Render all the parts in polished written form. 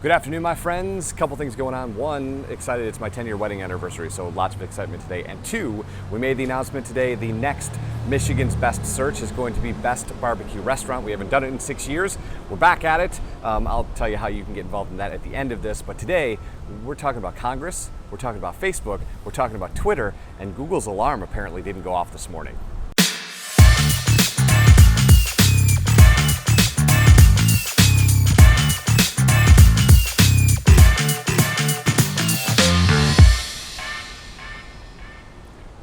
Good afternoon, my friends. Couple things going on. One, excited, it's my 10-year wedding anniversary, so lots of excitement today. And two, we made the announcement today, the next Michigan's Best search is going to be Best Barbecue Restaurant. We haven't done it in 6 years. We're back at it. I'll tell you how you can get involved in that at the end of this. But today, we're talking about Congress, we're talking about Facebook, we're talking about Twitter, and Google's alarm apparently didn't go off this morning.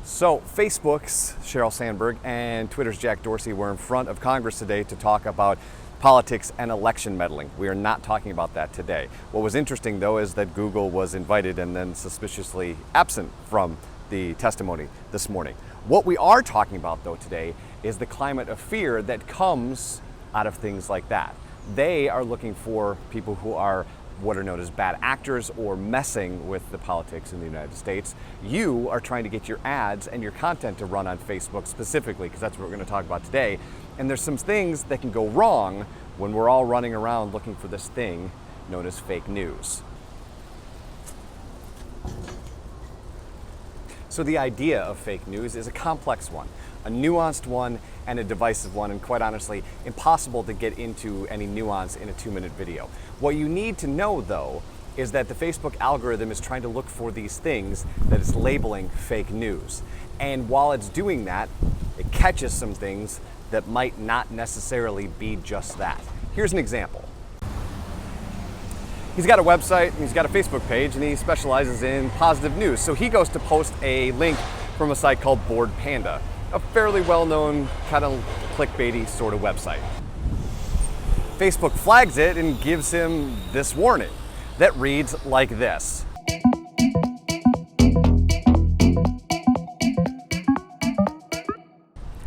So Facebook's Sheryl Sandberg and Twitter's Jack Dorsey were in front of Congress today to talk about politics and election meddling. We are not talking about that today. What was interesting, though, is that Google was invited and then suspiciously absent from the testimony this morning. What we are talking about, though, today is the climate of fear that comes out of things like that. They are looking for people who are what are known as bad actors or messing with the politics in the United States. You are trying to get your ads and your content to run on Facebook specifically, because that's what we're going to talk about today. And there's some things that can go wrong when we're all running around looking for this thing known as fake news. So the idea of fake news is a complex one, a nuanced one, and a divisive one, and quite honestly, impossible to get into any nuance in a 2-minute video. What you need to know, though, is that the Facebook algorithm is trying to look for these things that it's labeling fake news. And while it's doing that, it catches some things that might not necessarily be just that. Here's an example. He's got a website, and he's got a Facebook page, and he specializes in positive news. So he goes to post a link from a site called Bored Panda, a fairly well-known, kind of clickbaity sort of website. Facebook flags it and gives him this warning that reads like this.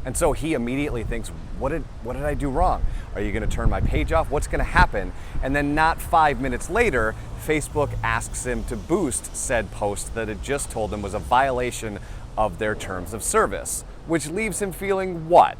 And so he immediately thinks, what did I do wrong? Are you going to turn my page off? What's going to happen? And then not 5 minutes later, Facebook asks him to boost said post that it just told him was a violation of their terms of service, which leaves him feeling what?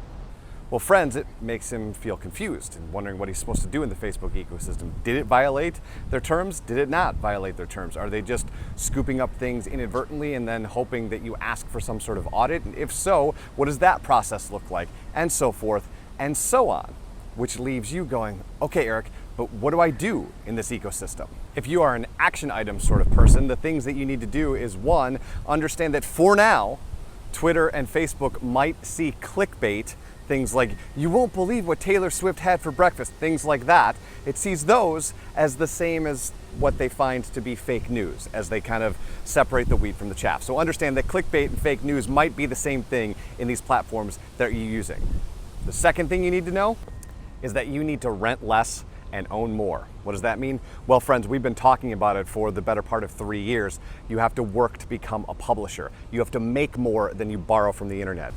Well, friends, it makes him feel confused and wondering what he's supposed to do in the Facebook ecosystem. Did it violate their terms? Did it not violate their terms? Are they just scooping up things inadvertently and then hoping that you ask for some sort of audit? And if so, what does that process look like? And so forth and so on, which leaves you going, okay, Eric, but what do I do in this ecosystem? If you are an action item sort of person, the things that you need to do is, one, understand that for now, Twitter and Facebook might see clickbait, things like, you won't believe what Taylor Swift had for breakfast, things like that. It sees those as the same as what they find to be fake news, as they kind of separate the wheat from the chaff. So understand that clickbait and fake news might be the same thing in these platforms that you're using. The second thing you need to know is that you need to rent less and own more. What does that mean? Well, friends, we've been talking about it for the better part of 3 years. You have to work to become a publisher. You have to make more than you borrow from the internet.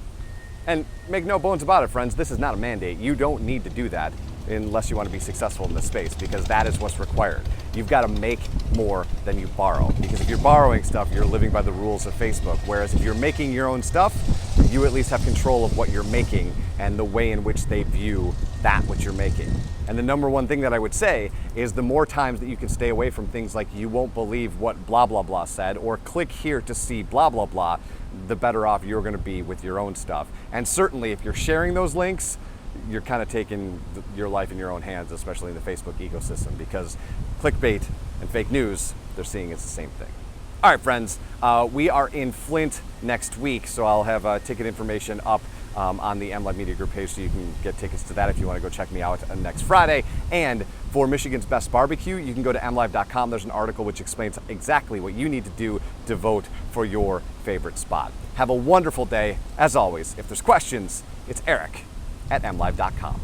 And make no bones about it, friends, this is not a mandate. You don't need to do that unless you want to be successful in this space, because that is what's required. You've got to make more than you borrow, because if you're borrowing stuff, you're living by the rules of Facebook. Whereas if you're making your own stuff, you at least have control of what you're making and the way in which they view that which you're making. And the number one thing that I would say is the more times that you can stay away from things like you won't believe what blah, blah, blah said, or click here to see blah, blah, blah, the better off you're going to be with your own stuff. And certainly if you're sharing those links, you're kind of taking your life in your own hands, especially in the Facebook ecosystem, because clickbait and fake news, they're seeing it's the same thing. All right, friends, we are in Flint next week, so I'll have ticket information up on the MLive Media Group page, so you can get tickets to that if you want to go check me out next Friday. And for Michigan's Best Barbecue, you can go to mlive.com. There's an article which explains exactly what you need to do to vote for your favorite spot. Have a wonderful day. As always, if there's questions, it's Eric at mlive.com.